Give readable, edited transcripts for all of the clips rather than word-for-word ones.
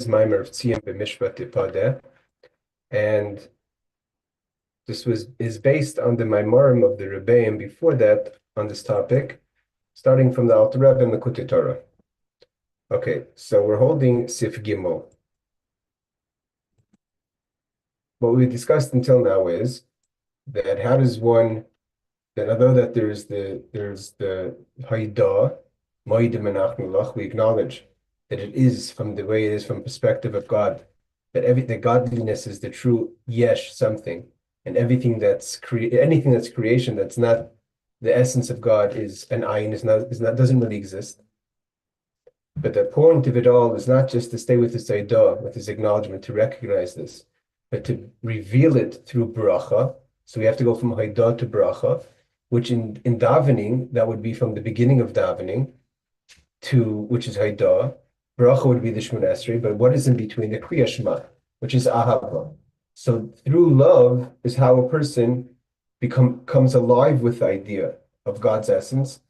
Maamar of Tzion Bemishpat tipadeh, and this is based on the Maamarim of the Rebbe, and before that on this topic, starting from the Rebbe and the Torah. Okay, so we're holding Sif Gimel. What we discussed until now is that how does one that although that there's the Hoda'ah, we acknowledge that it is from the way it is from perspective of God, that the godliness is the true yesh something, and anything that's creation that's not the essence of God is an ayin, doesn't really exist. But the point of it all is not just to stay with this Hoda'ah, with this acknowledgement, to recognize this, but to reveal it through Berachah. So we have to go from Hoda'ah to Berachah, which in davening, that would be from the beginning of davening which is Hoda'ah. Berachah would be the Shemona Esrei, but what is in between? The Kriya Shema, which is Ahava. So through love is how a person comes alive with the idea of God's essence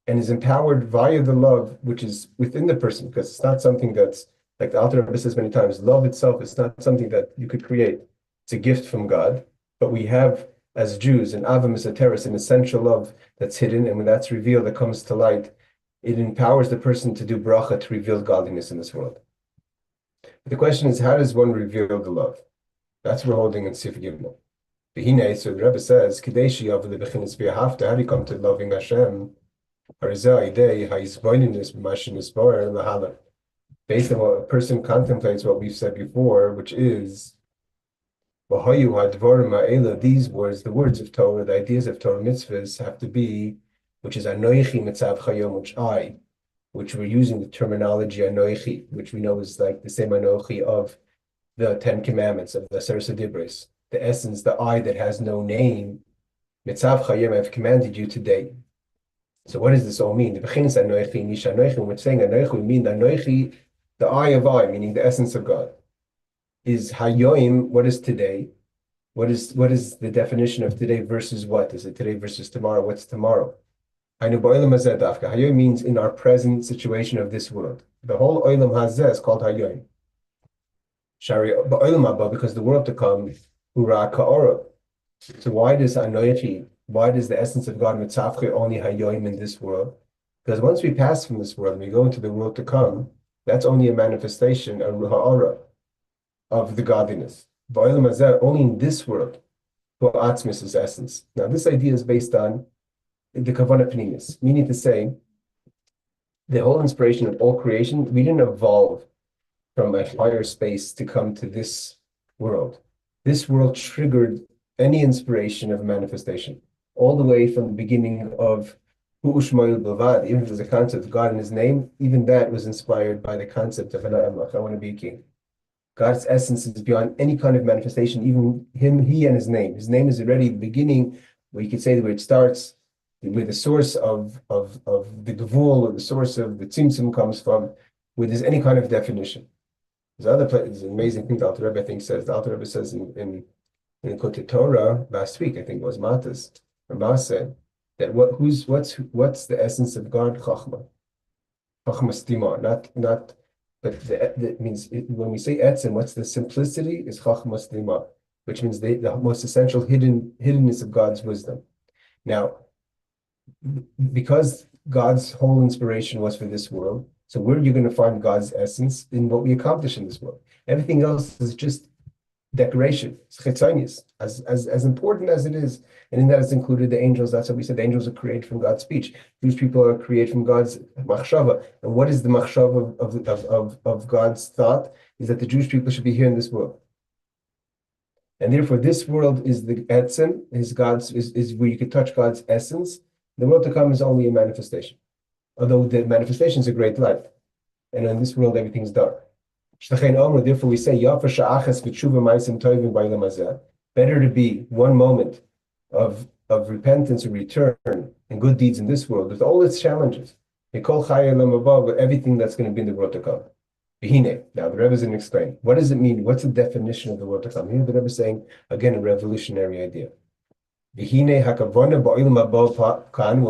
and is empowered via the love which is within the person, because it's not something that's, like the Alter Rebbe says many times, love itself is not something that you could create. It's a gift from God, but we have, as Jews, an Ahavas Hashem, an essential love that's hidden, and when that's revealed, it comes to light. It empowers the person to do Berachah, to reveal godliness in this world. But the question is, how does one reveal the love? That's what we're holding in Sif Gimel. So the Rebbe says, how do you come to loving Hashem? Based on what a person contemplates, what we've said before, which is these words, the words of Torah, the ideas of Torah mitzvos have to be, which is Anoichi Mitzav Chayom, which we're using the terminology Anoichi, which we know is like the same Anoichi of the Ten Commandments, of the Aseret Dibros, the essence, the I that has no name. Mitzav Chayom, I've commanded you today. So what does this all mean? The Bechinas Anoichi, Nisha Anoichi, when we're saying Anoichi, we mean the Anoichi, the I of I, meaning the essence of God. Is Hayoim, what is today? What is the definition of today versus what? Is it today versus tomorrow? What's tomorrow? Hayoim means in our present situation of this world. The whole Olam Hazeh is called Hayoim. Because the world to come, Ura Ka'ora. So why does the essence of God mitzavche only Hayoim in this world? Because once we pass from this world and we go into the world to come, that's only a manifestation, a Ha'ara, of the godliness. Only in this world, Atzmis is essence. Now, this idea is based on the Kavanah Pnimis, meaning to say, the whole inspiration of all creation, we didn't evolve from a higher space to come to this world. This world triggered any inspiration of manifestation, all the way from the beginning of Hu'ushmoil Bavad, even if there's a concept of God in his name, even that was inspired by the concept of I want to be a king. God's essence is beyond any kind of manifestation, even he and his name. His name is already the beginning, where you could say where it starts, where the source of the Gevul, or the source of the Tzimtzum comes from, where there's any kind of definition. There's other places, an amazing thing the Alter Rebbe, I think, says. The Alter Rebbe says in the Torah last week, I think it was Matas, Ramah said, that what's the essence of God? Chachma. Chachma stima, not but that means when we say etzem, what's the simplicity is chachmas lima, which means the most essential hiddenness of God's wisdom. Now, because God's whole inspiration was for this world, so where are you going to find God's essence? In what we accomplish in this world. Everything else is just decoration. It's chitzonius, as important as it is, and in that is included the angels. That's what we said. The angels are created from God's speech. Jewish people are created from God's machshava. And what is the machshava of God's thought? Is that the Jewish people should be here in this world, and therefore this world is the etzem, is where you could touch God's essence. The world to come is only a manifestation, although the manifestation is a great light, and in this world everything's dark. Therefore, we say, better to be one moment of repentance and return and good deeds in this world with all its challenges, with everything that's going to be in the world to come. Now, the Rebbe is going to explain. What does it mean? What's the definition of the world to come? Here, the Rebbe is saying, again, a revolutionary idea. When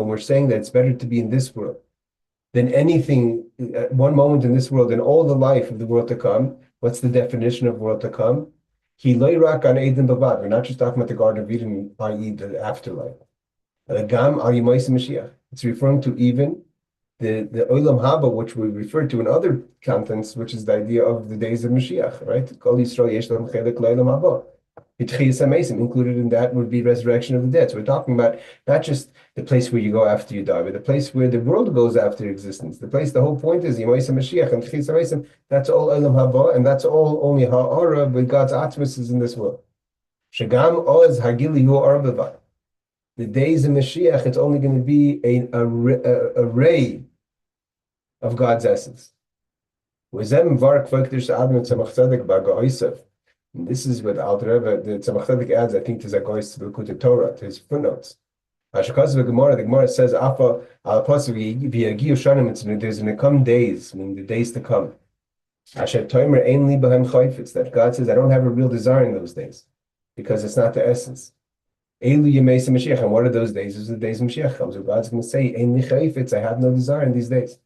we're saying that it's better to be in this world than anything, one moment in this world and all the life of the world to come, What's the definition of world to come? We're not just talking about the Garden of Eden, i.e. the afterlife. It's referring to even the Olam Haba, which we refer to in other contents, which is the idea of the days of Mashiach, right? Included in that would be resurrection of the dead. So we're talking about not just the place where you go after you die, but the place where the world goes after existence. The whole point is Yemaisa Mashiach and Tchias HaMeisim. That's all Olam Haba, and that's all only Ha'ara, but God's Atmos is in this world. Shagam Oz Hagili Hu Arbavat. The days of Mashiach, it's only going to be a ray of God's essence. And this is what Alter Rebbe, the Tzemach Tzedek adds, I think, to Zagoy's to the Torah, to his footnotes. The Gemara says, there's going to come days, meaning the days to come. That God says, I don't have a real desire in those days, because it's not the essence. And what are those days? Those are the days of Mashiach comes. So God's going to say, I have no desire in these days.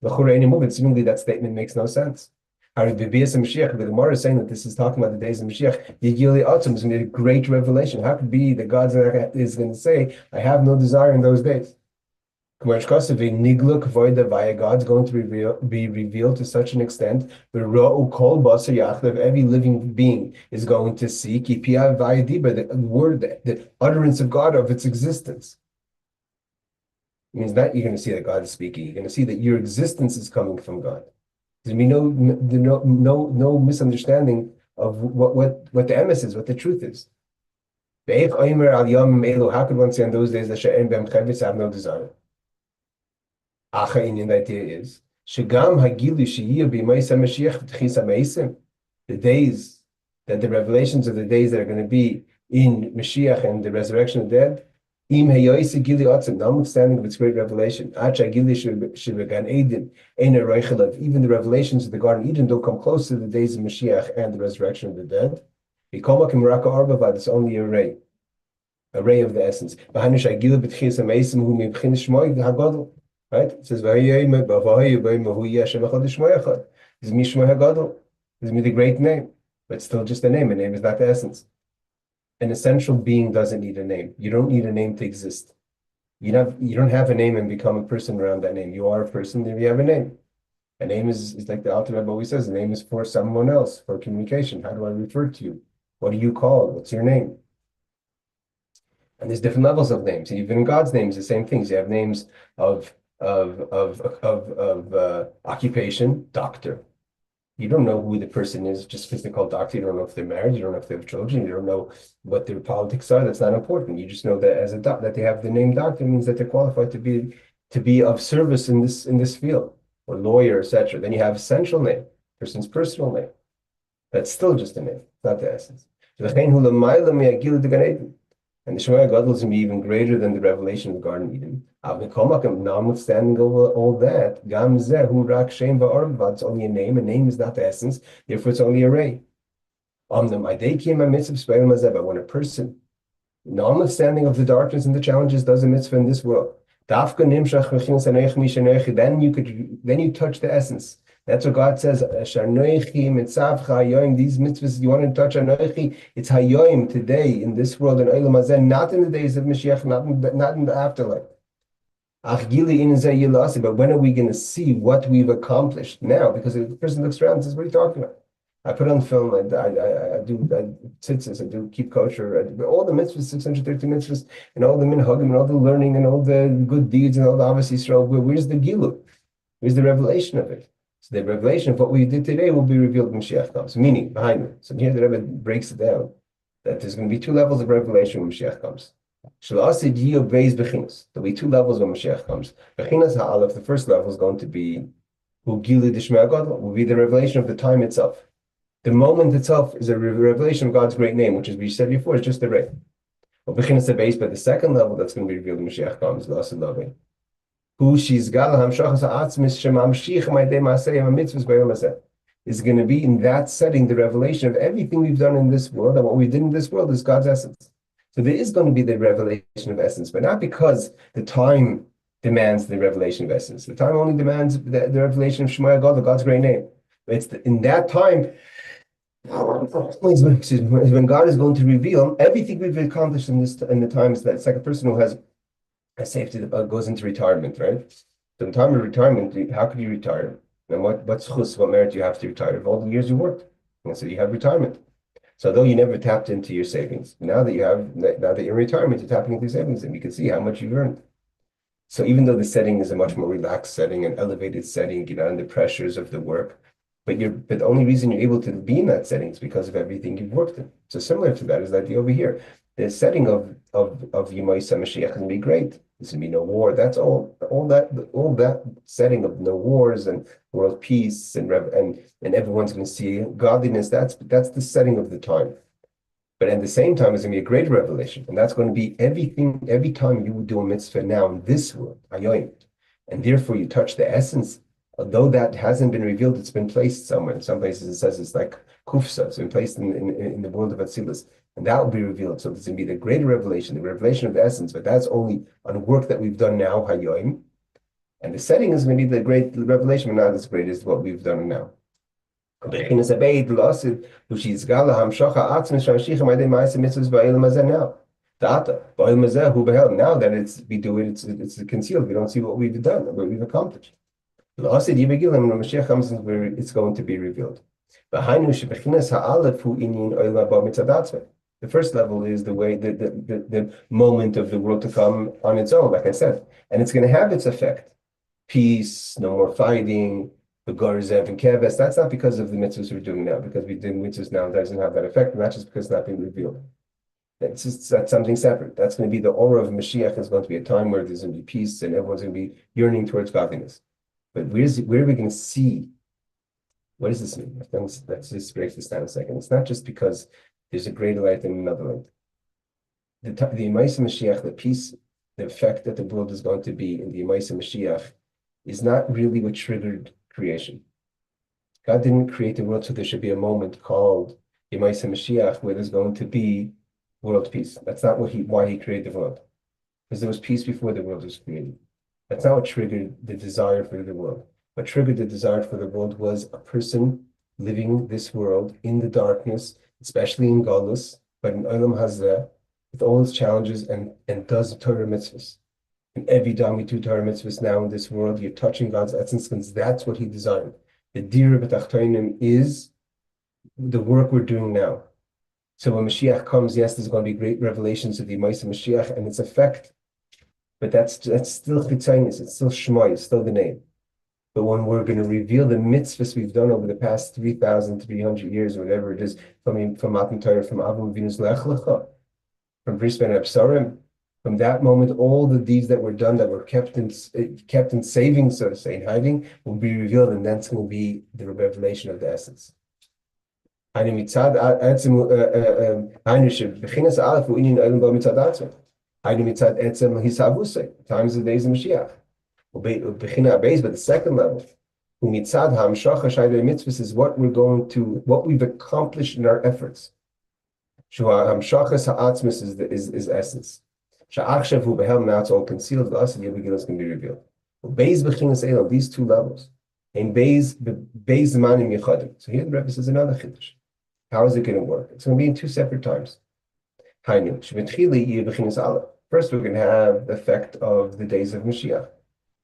Seemingly that statement makes no sense. The Gemara is saying that this is talking about the days of Mashiach. Is going to be a great revelation. How could it be that God is going to say, I have no desire in those days? God's going to be revealed to such an extent that every living being is going to see the word, the utterance of God of its existence. It means that you're going to see that God is speaking. You're going to see that your existence is coming from God. There's going to be no misunderstanding of what the emes is, what the truth is. How could one say on those days that have no desire? The idea is the days that the revelations of the days that are going to be in Mashiach and the resurrection of the dead, notwithstanding of its great revelation, even the revelations of the Garden of Eden don't come close to the days of Mashiach and the resurrection of the dead. It's only a ray of the essence. Right? It says, this is the great name, but still just a name. A name is not the essence. An essential being doesn't need a name. You don't need a name to exist. You don't have a name and become a person around that name. You are a person, then you have a name. A name is like the Alter Rebbe always says, a name is for someone else, for communication. How do I refer to you? What are you called? What's your name? And there's different levels of names. Even in God's names, the same things. You have names of occupation, doctor. You don't know who the person is just because they're called doctor. You don't know if they're married. You don't know if they have children. You don't know what their politics are. That's not important. You just know that as a that they have the name doctor means that they're qualified to be of service in this field, or lawyer, etc. Then you have essential name, person's personal name. That's still just a name, not the essence. And the Shema Gadol is going to be even greater than the revelation of the Garden of Eden. Notwithstanding all that, it's only a name. A name is not the essence, therefore it's only a ray. But when a person, notwithstanding of the darkness and the challenges, does a mitzvah in this world, then you touch the essence. That's what God says. These mitzvahs you want to touch anoichi, it's hayoim, today, in this world, in Olam Hazeh, not in the days of Mashiach, not in the afterlife. But when are we going to see what we've accomplished now? Because if the person looks around and says, what are you talking about? I put on film, I do tzitzis, I do keep kosher, I do all the mitzvahs, 630 mitzvahs, and all the minhagim, and all the learning, and all the good deeds, and all the Ahavas Yisrael. Where's the gilu? Where's the revelation of it? So the revelation of what we did today will be revealed when Mashiach comes, meaning behind it. So here the Rebbe breaks it down, that there's going to be two levels of revelation when Mashiach comes. There'll be two levels when Mashiach comes. The first level is going to be will be the revelation of the time itself. The moment itself is a revelation of God's great name, which, as we said before, is just a ray. But the second level that's going to be revealed when Mashiach comes, is going to be in that setting the revelation of everything we've done in this world, and what we did in this world is God's essence. So there is going to be the revelation of essence, but not because the time demands the revelation of essence. The time only demands the revelation of Shema Gadol, God's great name. But it's in that time When God is going to reveal everything we've accomplished in the times that it's like a person who has a safety that goes into retirement, right? So in time of retirement, how could you retire? And what merit do you have to retire of all the years you worked? And so you have retirement. So though you never tapped into your savings, now that you're in retirement, you're tapping into your savings, and you can see how much you've earned. So even though the setting is a much more relaxed setting, an elevated setting, you're not under pressures of the work, but the only reason you're able to be in that setting is because of everything you've worked in. So similar to that is that over here, the setting of Yemaisa Mashiach is going to be great. There's going to be no war. That's all that setting of no wars and world peace and everyone's going to see godliness. That's the setting of the time. But at the same time, it's going to be a great revelation. And that's going to be every time you would do a mitzvah now in this world, ayoim, and therefore you touch the essence, although that hasn't been revealed, it's been placed somewhere. In some places it says it's like kufsa, it's been placed in the world of Atzilus, and that will be revealed. So it's going to be the greater revelation, the revelation of the essence, but that's only on work that we've done now, hayoim. And the setting is going to be the great revelation, but not as great as what we've done now. Now that it's concealed, we don't see what we've done, what we've accomplished. When Mashiach comes, it's going to be revealed. The first level is the moment of the world to come on its own, like I said, and it's going to have its effect. Peace, no more fighting, the Garzev and Keves. That's not because of the mitzvahs we're doing now, because we did mitzvahs now, it doesn't have that effect, and that's just because it's not being revealed. That's something separate. That's going to be the aura of Mashiach. Is going to be a time where there's going to be peace and everyone's going to be yearning towards godliness. But where are we going to see? What does this mean? Let's just break this down a second. It's not just because there's a greater light than another light. The Yemaisa Mashiach, the peace, the effect that the world is going to be in the Yemaisa Mashiach is not really what triggered creation. God didn't create the world so there should be a moment called Yemaisa Mashiach where there's going to be world peace. That's not why he created the world. Because there was peace before the world was created. That's not what triggered the desire for the world. What triggered the desire for the world was a person living this world in the darkness, especially in Galus, but in Olam Hazeh, with all its challenges and does Torah mitzvos. And every time we do Torah mitzvahs now in this world, you're touching God's essence because that's what he designed. The Dira B'Tachtonim is the work we're doing now. So when Mashiach comes, yes, there's going to be great revelations of the Yemaisa Mashiach and its effect, but that's still Chitzainis, it's still Shema, it's still the name. But when we're going to reveal the mitzvahs we've done over the past 3,300 years, or whatever it is, from Matan Torah, from Avram Avinu's Lech Lecha, from Bris Ben Absarim, from that moment, all the deeds that were done, that were kept in savings, so to say, in hiding, will be revealed, and that's going to be the revelation of the essence. Times of days of Mashiach. But the second level, is what we've accomplished in our efforts. Is essence. Now it's all concealed, the us and Yevigilus can be revealed. These two levels. So here the Rebbe says another chiddush. How is it going to work? It's going to be in two separate times. First, we're going to have the effect of the days of Mashiach,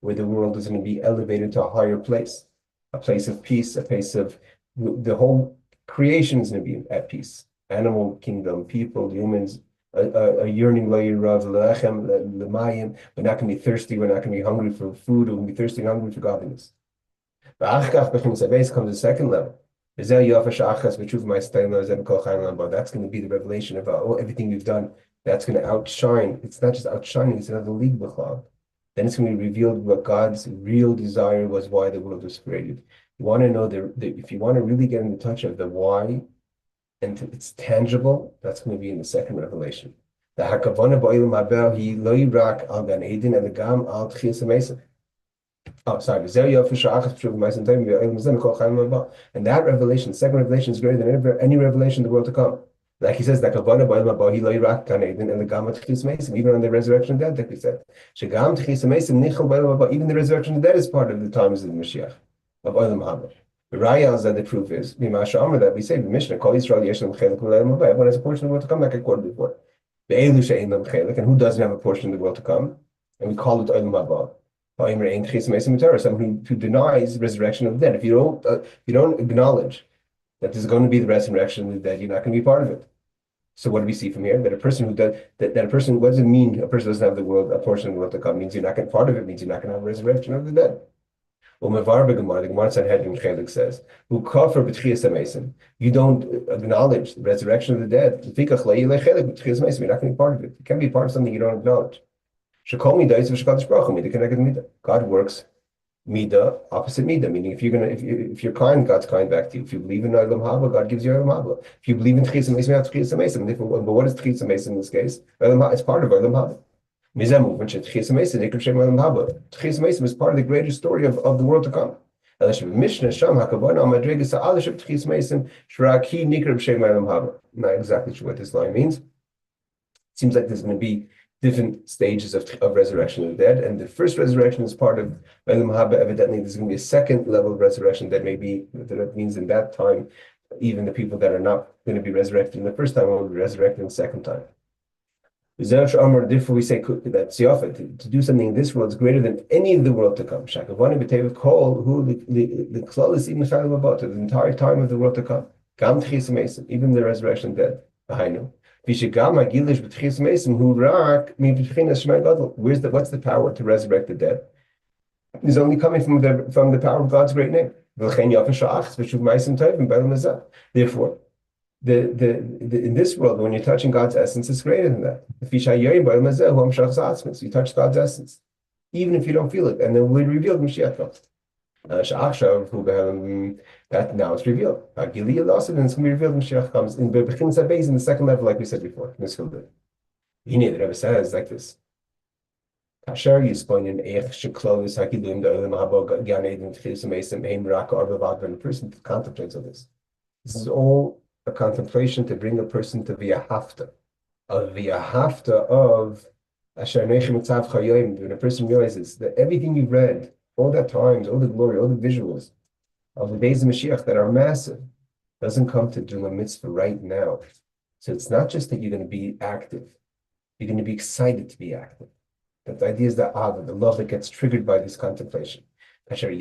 where the world is going to be elevated to a higher place, a place of peace, a place of the whole creation is going to be at peace. Animal kingdom, people, humans, a yearning lechem, lemayim. We're not going to be thirsty. We're not going to be hungry for food. We're going to be thirsty and hungry for godliness. Comes the second level. That's going to be the revelation of everything we've done. That's going to outshine. It's not just outshining, it's another league b'chlal. Then it's going to be revealed what God's real desire was, why the world was created. You want to know if you want to really get in touch of the why, and it's tangible, that's going to be in the second revelation. The hakavana ba'olam haber hi lo yirak al gan eden and the gam al tchias hamesach. Oh, sorry. And that revelation, second revelation, is greater than any revelation in the world to come. Like he says, even on the resurrection of the dead, like we said. Even the resurrection of the dead is part of the times of the Mashiach, of Olam Haba. The Rayas that the proof is Mimasha that we say the Mishnah Kol Yisrael Yesh Lam Chelik V'Leim Everyone has a portion of the world to come, like I quoted before. The Elu She'ein Lam Chelik, and who doesn't have a portion of the world to come? And we call it Olam Haba. Someone who denies resurrection of the dead. If you don't acknowledge that there's going to be the resurrection of the dead, you're not going to be part of it. So what do we see from here? That a person who does that a person, what does it mean a person doesn't have a portion of the world to come? It means you're not going to part of it, means you're not going to have a resurrection of the dead. The Gemara Sanhedrin Chelik says, "Who kafir b'tchias hamesim." You don't acknowledge the resurrection of the dead. You're not going to be part of it. You can't be part of something you don't acknowledge. God works midah opposite midah, meaning if you're kind, God's kind back to you. If you believe in Olam Haba, God gives you Olam Haba. If you believe in Tchias hamesim, you have Tchias hamesim. But what is Tchias hamesim in this case? It's part of Olam Haba. Tchias hamesim is part of the greater story of the world to come. Not exactly sure what this line means. It seems like there's going to be different stages of resurrection of the dead, and the first resurrection is part of Olam Haba. Evidently, there's going to be a second level of resurrection that means in that time, even the people that are not going to be resurrected in the first time will be resurrected in the second time. Therefore, we say that to do something in this world is greater than any of the world to come. The entire time of the world to come, even the resurrection of the dead. What's the power to resurrect the dead? It's only coming from the power of God's great name. Therefore, in this world, when you're touching God's essence, it's greater than that. You touch God's essence, even if you don't feel it, and then we reveal Mashiach comes. That now it's revealed. And it's going to be revealed when Mashiach comes in the second level, like we said before. The Rebbe says like this. When a person contemplates on this, this is all a contemplation to bring a person to the Ahavta of Asher Nechem Mitzav Chayim. When a person realizes that everything you've read, all that times, all the glory, all the visuals of the days of Mashiach that are massive, doesn't come to do a mitzvah right now. So it's not just that you're going to be active, you're going to be excited to be active. That the idea is the love that gets triggered by this contemplation. It's only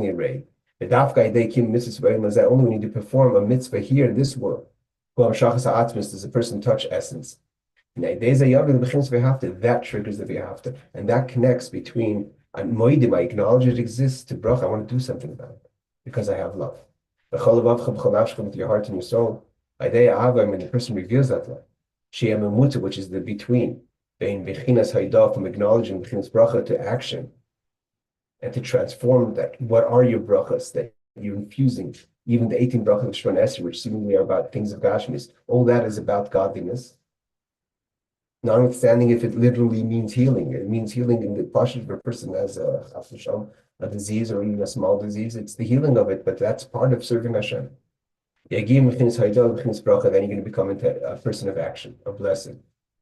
a ray. Only when you perform a mitzvah here in this world. Does a person touch essence? That triggers the v'ahavta, and that connects between moedim, I acknowledge it exists, to Berachah, I want to do something about it because I have love. With your heart and your soul, when the person reveals that love, which is the between, from acknowledging Berachah to action, and to transform that. What are your brachas that you're infusing? Even the 18 brachas of Shemona Esrei, which seemingly are about things of Gashmis, all that is about godliness. Notwithstanding if it literally means healing. It means healing in the pashut of a person has a disease or even a small disease. It's the healing of it, but that's part of serving Hashem. Then you're going to become a person of action, a blessing.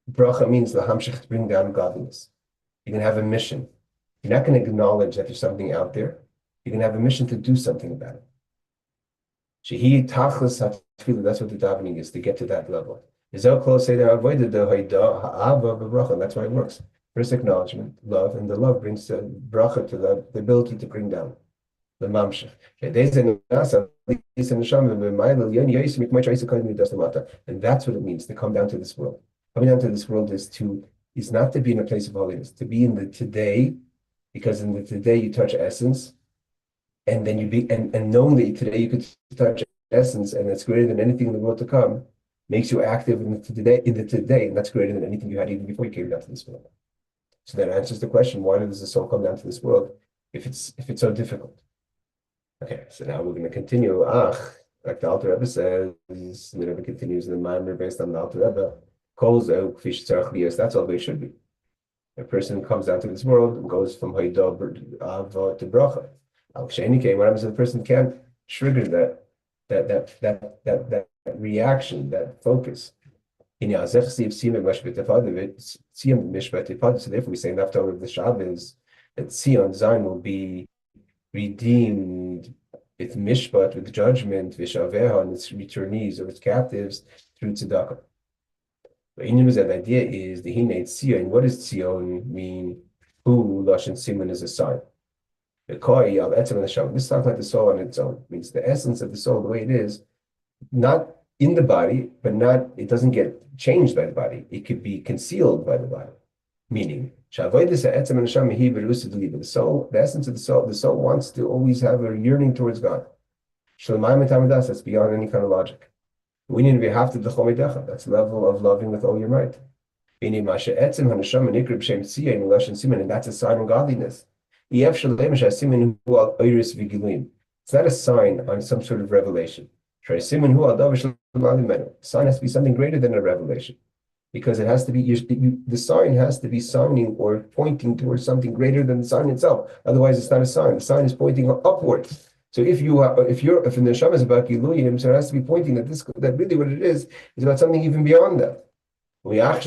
Berachah means lahamshich, to bring down godliness. You're going to have a mission. You're not going to acknowledge that there's something out there. You're going to have a mission to do something about it. Shehi tachlis hatfilah, that's what the davening is, to get to that level. That's why it works. First acknowledgement, love, and the love brings the Berachah to the ability to bring down the mamshech. And that's what it means to come down to this world. Coming down to this world is not to be in a place of holiness, to be in the today, because in the today you touch essence, and then and knowing that today you could touch essence, and it's greater than anything in the world to come, makes you active in the today, and that's greater than anything you had even before you came down to this world. So that answers the question: why does the soul come down to this world if it's so difficult? Okay, so now we're going to continue. Like the Alter Rebbe says, the Rebbe continues in the Maamar based on the Alter Rebbe. That's all they should be. A person comes down to this world and goes from Hoda'ah to Berachah. What happens if the person can't trigger that reaction, that focus? So therefore we say after all of the Shabbos that Tzion Zion will be redeemed with mishpat, with judgment, v'shaveha, and its returnees or its captives through tzedakah. But the idea is the hine Tzion. What does Tzion mean? Who lashon siman is a sign. The koi al etzem neshama. This is not like the soul on its own. It means the essence of the soul, the way it is, not in the body, but not. It doesn't get changed by the body. It could be concealed by the body. Meaning, the soul, the essence of the soul wants to always have a yearning towards God. That's beyond any kind of logic. We need to be half to the chomedecha. That's the level of loving with all your might. And that's a sign of godliness. It's not a sign on some sort of revelation. A sign has to be something greater than a revelation. Because it has to be the sign has to be signing or pointing towards something greater than the sign itself. Otherwise, it's not a sign. The sign is pointing upwards. So if the neshama is about giluyim, so it has to be pointing that really what it is about something even beyond that. And if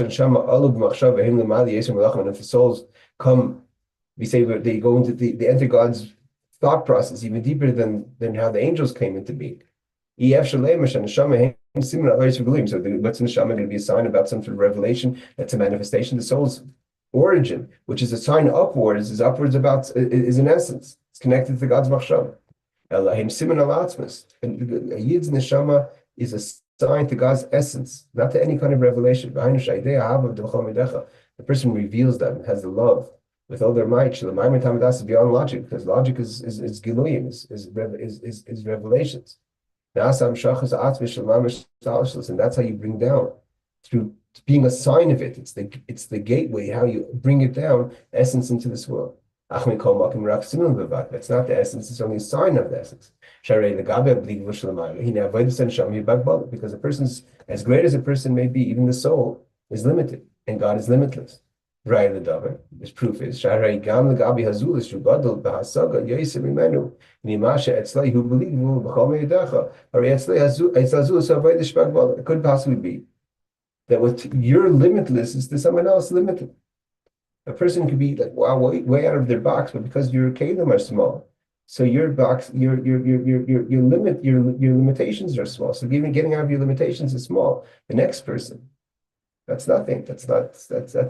the souls come, we say they go into they enter God's thought process even deeper than how the angels came into being. So what's neshama going to be a sign about some sort of revelation that's a manifestation? The soul's origin, which is a sign upwards, is an essence. It's connected to God's machshava. Elohim siman al atzmas. And a yid's neshama is a sign to God's essence, not to any kind of revelation. The person reveals that and has the love with all their might. Is beyond logic, because logic is giluyim, is revelations. And that's how you bring down through being a sign of it. It's the gateway, how you bring it down, essence into this world. That's not the essence, it's only a sign of the essence. Because a person's, as great as a person may be, even the soul is limited, and God is limitless. This proof is who it could possibly be that what you're limitless is to someone else limited. A person could be like, wow, way out of their box, but because your kelim are small, so your box, your limitations are small. So even getting out of your limitations is small. The next person, that's nothing. That's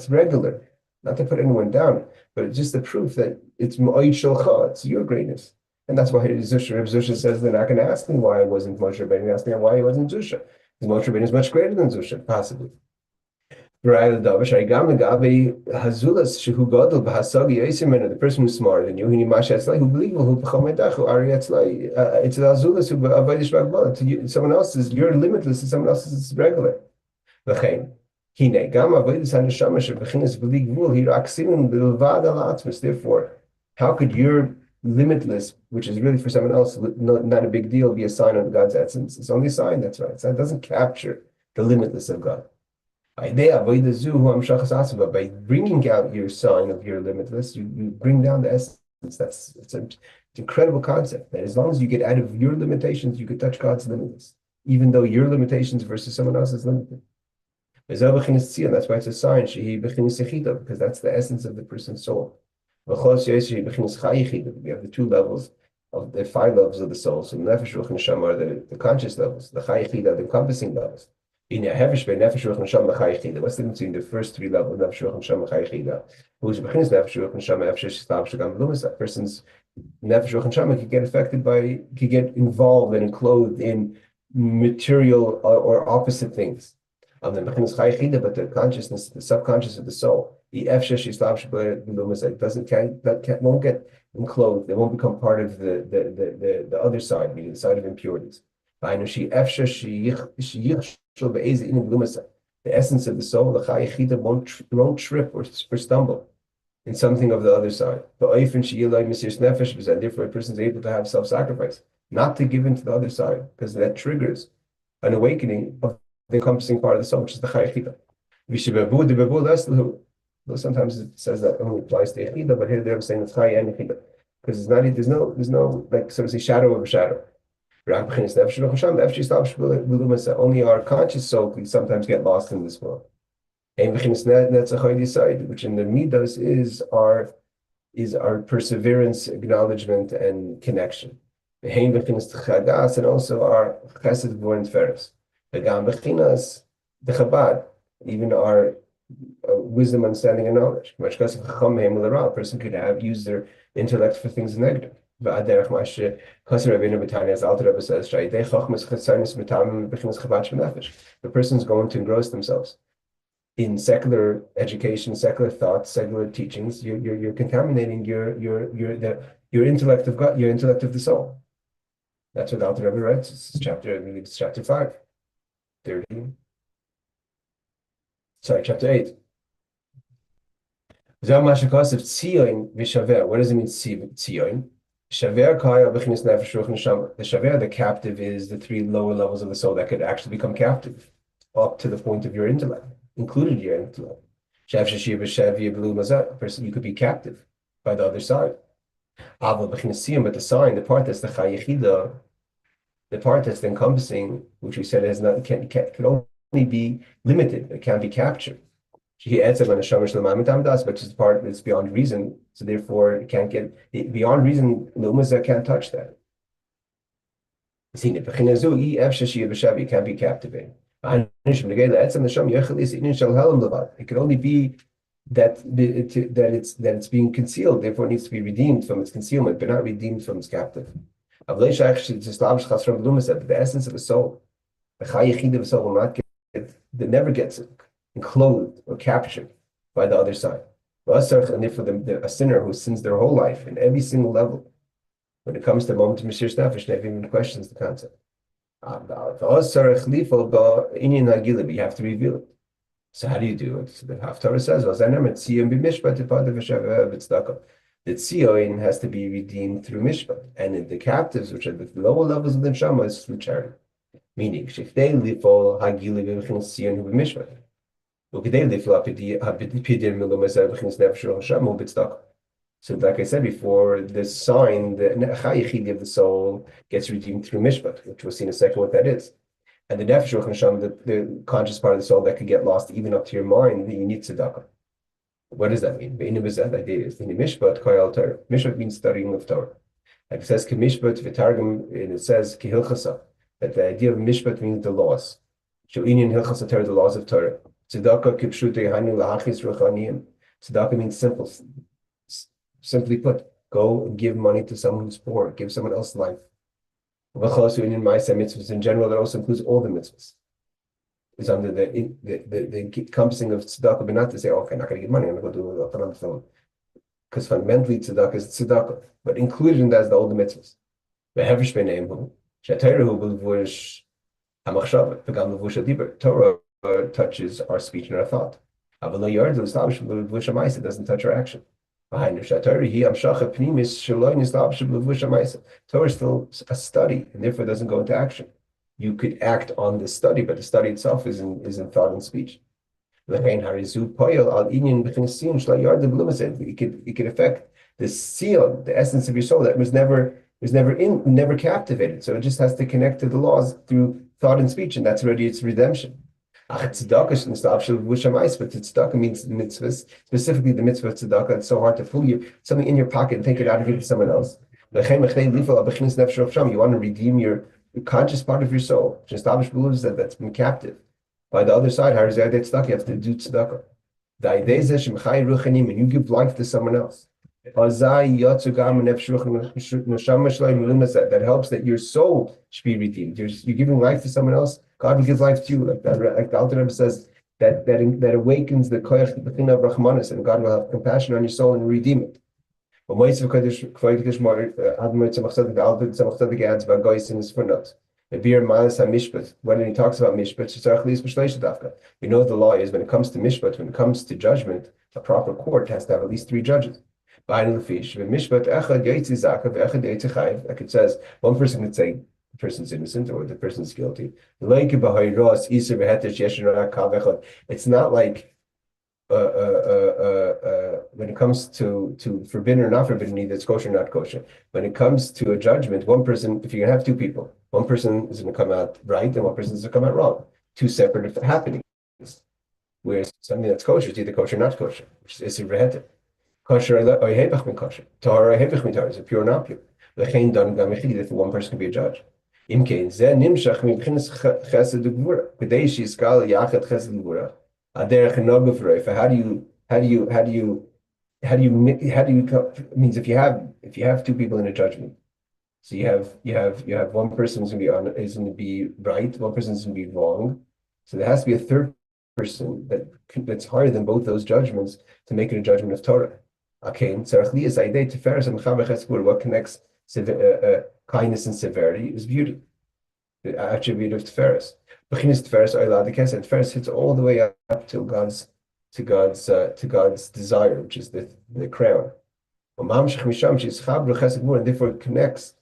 regular. Not to put anyone down, but it's just the proof that it's ma'od shelcha, it's your greatness. And that's why Rebbe Zusha says they're not going to ask me why I wasn't Moshe Rabbeinu, they're asking why he wasn't Zusha. Because Moshe Rabbeinu is much greater than Zusha, possibly. The person who's smarter than you, who someone else is, you're limitless, and someone else is regular. Therefore, how could your limitless, which is really for someone else not a big deal, be a sign of God's essence? It's only a sign, that's right. So it doesn't capture the limitless of God. By bringing out your sign of your limitless, you bring down the essence. It's an incredible concept that as long as you get out of your limitations, you could touch God's limitless, even though your limitations versus someone else is limited. That's why it's a sign, because that's the essence of the person's soul. We have the two levels of the 5 levels of the soul. So nefesh, ruach, and neshama are the conscious levels. The chai yechida, the encompassing levels. What's the difference between the first 3 levels, nefesh, ruach, neshama, chai yechida? Who's nefesh, ruach, neshama, efshesh, person's nefesh, ruach, neshama can get involved and enclosed in material or opposite things. But the consciousness, the subconscious of the soul, won't get enclosed. They won't become part of the other side, meaning the side of impurities. The essence of the soul, the won't trip or stumble in something of the other side. Therefore, a person is able to have self-sacrifice, not to give into the other side, because that triggers an awakening of the encompassing part of the soul, which is the chayachida. Sometimes it says that only applies to yachida, but here they're saying it's chay and yachida, because there's no like, so to say, shadow of a shadow. Only our conscious soul can sometimes get lost in this world. Which in the midos is our perseverance, acknowledgement, and connection. And also our chesed and feres. The Chabad, even our wisdom, understanding, and knowledge. A person could have used their intellect for things negative. The person's going to engross themselves in secular education, secular thoughts, secular teachings. You're contaminating your intellect of God, your intellect of the soul. That's what Alter Rebbe writes. It's chapter 5, 13. Sorry, chapter 8. What does it mean, Tzion? The shaver, the captive, is the 3 lower levels of the soul that could actually become captive, up to the point of your intellect, included your intellect. Person, you could be captive by the other side. But the sign, the part that's the chayechida, the part that's the encompassing, which we said is not can only be limited, it can't be captured. She adds it on the but it's part that's beyond reason, so therefore it can't get beyond reason. The can't touch that. You can't be captivated. It can only be that it's being concealed, therefore it needs to be redeemed from its concealment, but not redeemed from its captive. The essence of the soul, the chayechid of the soul, will not get that never gets enclosed or captured by the other side. And therefore, a sinner who sins their whole life in every single level, when it comes to the moment of Mesiras Nefesh, never even questions the concept. You have to reveal it. So how do you do it? So the Haftarah says, Tzion Bemishpat, the Tzion has to be redeemed through Mishpat. And in the captives, which are the lower levels of the Neshama, is through charity. Meaning, so like I said before, the sign, the chayechid of the soul, gets redeemed through mishpat, which we'll see in a second what that is. And the nefesh the conscious part of the soul that could get lost even up to your mind, you need tzedakah. What does that mean? The idea is mishpat koyal Torah. Mishpat means studying of Torah. Like it says mishpat v'targum, and it says kehilchasa, that the idea of mishpat means the laws. Sho'inyan hilchasa Torah, the laws of Torah. Tzedakah kipshutei hani lahachis ruchaniyim. Tzedakah means simple. Simply put, go and give money to someone who's poor, give someone else life. Mitzvos in general, that also includes all the mitzvos. Is under the encompassing of tzedakah, but not to say, okay, I'm not going to give money, I'm going to go do it on the phone. Because fundamentally, tzedakah is tzedakah, but included in that is the older mitzvos. Torah touches our speech and our thought. It doesn't touch our action. Torah is still a study, and therefore doesn't go into action. You could act on the study, but the study itself is in thought and speech. It could affect the seal, the essence of your soul that was never captivated. So it just has to connect to the laws through thought and speech, and that's already its redemption. Tzedakah means mitzvahs, specifically the mitzvah of tzedakah. It's so hard to pull something in your pocket and take it out and give it to someone else. You want to redeem your conscious part of your soul, which established beliefs that's been captive. By the other side, you have to do tzedakah. When you give life to someone else, that helps that your soul should be redeemed. You're giving life to someone else, God will give life to you. Like the Alter Rebbe says, that awakens the koyach, the thing of Rahmanis, and God will have compassion on your soul and redeem it. When he talks about mishpat, we know the law is when it comes to mishpat, when it comes to judgment, a proper court has to have at least 3 judges. Like it says, one person could say the person's innocent or the person's guilty. It's not like when it comes to forbidden or not forbidden, either it's kosher or not kosher. When it comes to a judgment, one person, if you're gonna have two people, one person is gonna come out right and one person is gonna come out wrong. Two separate happenings. Whereas something that's kosher is either kosher or not kosher, which is a kosher or hebach min kosher. Torah or hebach min Torah, is it pure or not pure? Lechein dan gam echid, if one person can be a judge. Imkein zeh nimshach mibchinas chesed ugvura. K'dei shiskal yachet chesed ugvura. Aderech noga v'roifa. Means if you have two people in a judgment, so you have one person is going to be right, one person is going to be wrong. So there has to be a third person that's higher than both those judgments to make it a judgment of Torah. Okay, what connects kindness and severity is beauty, the attribute of Tiferes. Tiferes hits all the way up to God's desire, which is the crown. And therefore it connects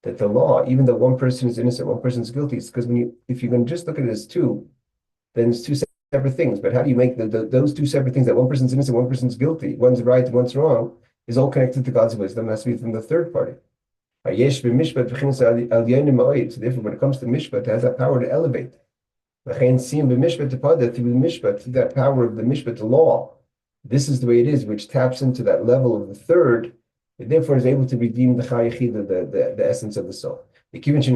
that the law, even though one person is innocent, one person is guilty, it's because if you're going to just look at it as two, then it's two separate things. But how do you make those two separate things, that one person's innocent, one person's guilty, one's right, one's wrong, is all connected to God's wisdom? It has to be from the third party. So therefore, when it comes to mishpat, it has that power to elevate. Tzion Bemishpat tipadeh, through the mishpat, through that power of the mishpat, the law. This is the way it is, which taps into that level of the third, and therefore is able to redeem the chayachida, the essence of the soul. Therefore, it's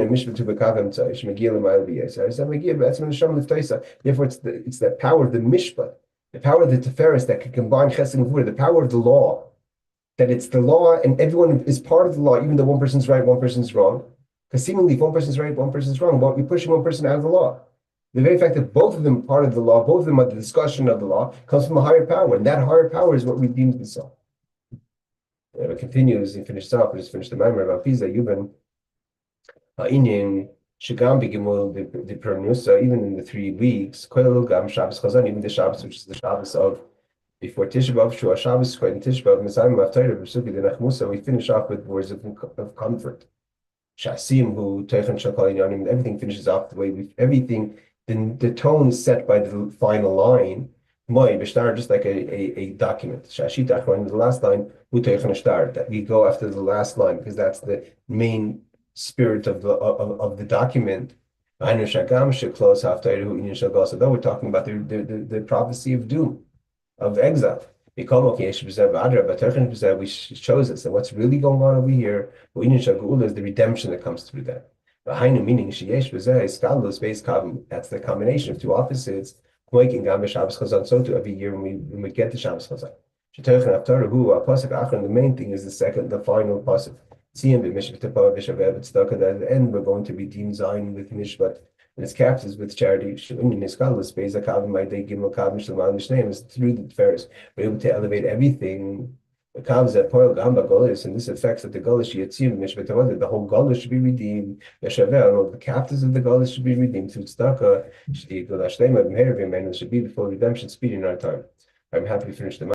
that power of the mishpat, the power of the tiferes that can combine chesed and gvura, the power of the law. That it's the law and everyone is part of the law, even though one person's right, one person's wrong. Because seemingly, if one person's right, one person's wrong, well, you're pushing one person out of the law. The very fact that both of them are part of the law, both of them are the discussion of the law, comes from a higher power, and that higher power is what redeems the soul. It continues, he finishes off, we just finished the Maamar about Pisa, Yuban, Inin, Shigam Bigimul, the Pernusa, even in the 3 weeks, Koil Gam Shabbos Chazan, even the Shabbos, which is the Shabbos of before Tisha B'Av, Shua Shabbos, Koil Tisha B'Av, Mesayim Avtayra, V'Suki, the Nachmusa, we finish off with words of comfort. Shasim, who Teichen Shakal Yanim, everything finishes off the way everything. The tone is set by the final line. Moi b'shtar, just like a document. Shashit achron, the last line. Uteichen shtar, that we go after the last line because that's the main spirit of the document. Though we're talking about the prophecy of doom, of exile. We chose us, and what's really going on over here is the redemption that comes through that. Meaning that's the combination of two opposites. So too, every year when we get the Shabbos Chazan. The main thing is the final pasuk. Tzion Bemishpat Tzedakah, that at the end we're going to redeem Zion with Mishpat, and its captives with charity. Is through the Tiferes. We're able to elevate everything. And this affects that the Golish the whole Golish should be redeemed. The captives of the Golish should be redeemed through Tzedakah. Should be the full redemption speedy in our time. I'm happy to finish the